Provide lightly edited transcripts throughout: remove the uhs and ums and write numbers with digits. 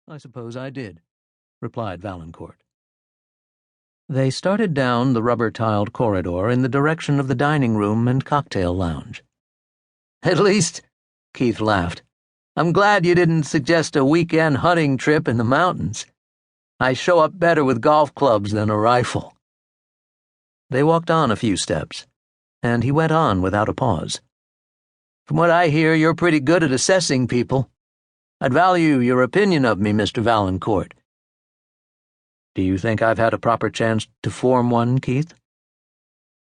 "I suppose I did," replied Vallancourt. They started down the rubber-tiled corridor in the direction of the dining room and cocktail lounge. "At least," Keith laughed, "I'm glad you didn't suggest a weekend hunting trip in the mountains. I show up better with golf clubs than a rifle." They walked on a few steps, and he went on without a pause. "From what I hear, you're pretty good at assessing people. I'd value your opinion of me, Mr. Vallancourt." "Do you think I've had a proper chance to form one, Keith?"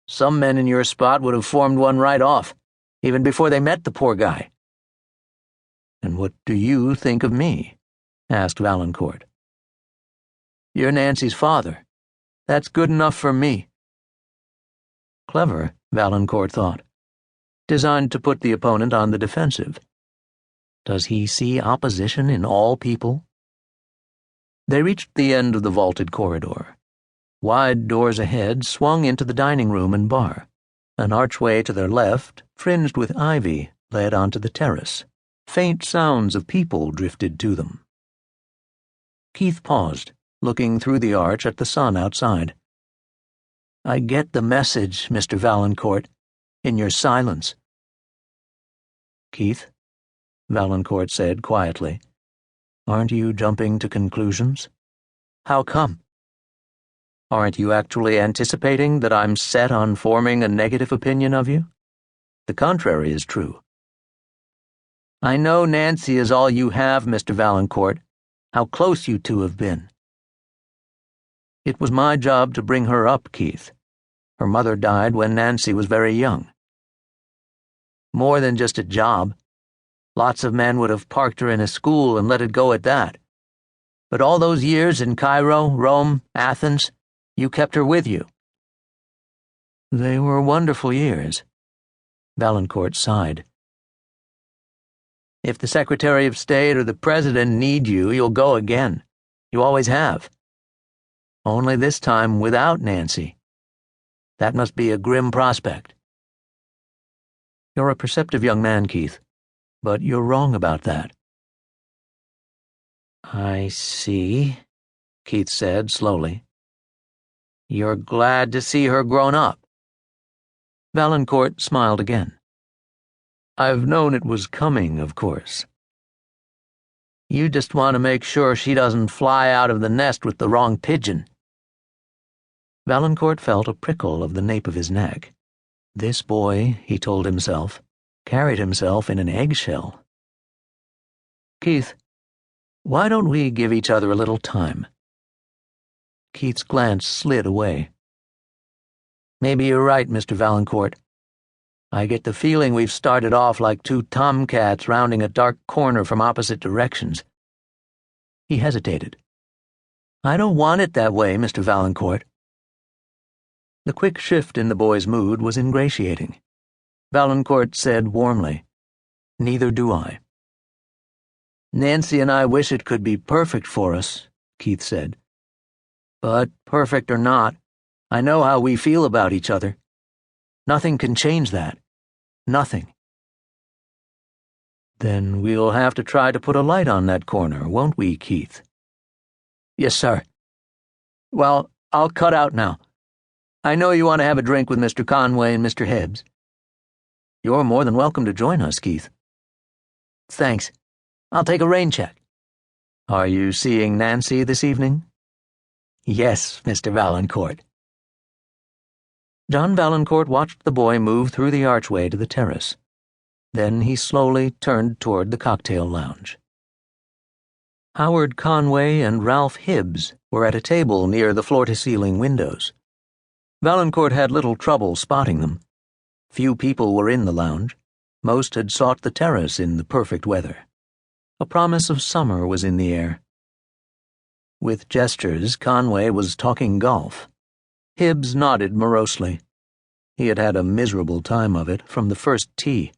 "Some men in your spot would have formed one right off, even before they met the poor guy." "And what do you think of me?" asked Vallancourt. "You're Nancy's father. That's good enough for me." Clever, Vallancourt thought. Designed to put the opponent on the defensive. Does he see opposition in all people? They reached the end of the vaulted corridor. Wide doors ahead swung into the dining room and bar. An archway to their left, fringed with ivy, led onto the terrace. Faint sounds of people drifted to them. Keith paused, looking through the arch at the sun outside. "I get the message, Mr. Vallancourt, in your silence." "Keith," Vallancourt said quietly, "aren't you jumping to conclusions?" "How come?" "Aren't you actually anticipating that I'm set on forming a negative opinion of you? The contrary is true." "I know Nancy is all you have, Mr. Vallancourt. How close you two have been." "It was my job to bring her up, Keith. Her mother died when Nancy was very young." "More than just a job. Lots of men would have parked her in a school and let it go at that. But all those years in Cairo, Rome, Athens, you kept her with you." "They were wonderful years." Vallancourt sighed. "If the Secretary of State or the President need you, you'll go again. You always have. Only this time without Nancy. That must be a grim prospect." "You're a perceptive young man, Keith, but you're wrong about that." "I see," Keith said slowly. "You're glad to see her grown up." Vallancourt smiled again. "I've known it was coming, of course." "You just want to make sure she doesn't fly out of the nest with the wrong pigeon." Vallancourt felt a prickle of the nape of his neck. This boy, he told himself, carried himself in an eggshell. "Keith, why don't we give each other a little time?" Keith's glance slid away. "Maybe you're right, Mr. Vallancourt. I get the feeling we've started off like two tomcats rounding a dark corner from opposite directions." He hesitated. "I don't want it that way, Mr. Vallancourt." The quick shift in the boy's mood was ingratiating. Vallancourt said warmly, "Neither do I." "Nancy and I wish it could be perfect for us," Keith said. "But perfect or not, I know how we feel about each other. Nothing can change that. Nothing." "Then we'll have to try to put a light on that corner, won't we, Keith?" "Yes, sir. Well, I'll cut out now. I know you want to have a drink with Mr. Conway and Mr. Hibbs." "You're more than welcome to join us, Keith." "Thanks. I'll take a rain check." "Are you seeing Nancy this evening?" "Yes, Mr. Vallancourt." John Vallancourt watched the boy move through the archway to the terrace. Then he slowly turned toward the cocktail lounge. Howard Conway and Ralph Hibbs were at a table near the floor-to-ceiling windows. Vallancourt had little trouble spotting them. Few people were in the lounge. Most had sought the terrace in the perfect weather. A promise of summer was in the air. With gestures, Conway was talking golf. Hibbs nodded morosely. He had had a miserable time of it from the first tee.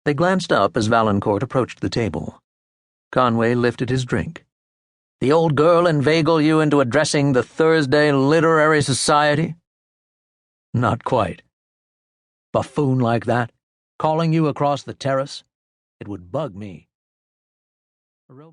They glanced up as Vallancourt approached the table. Conway lifted his drink. "The old girl inveigle you into addressing the Thursday Literary Society?" "Not quite." "Buffoon like that, calling you across the terrace? It would bug me."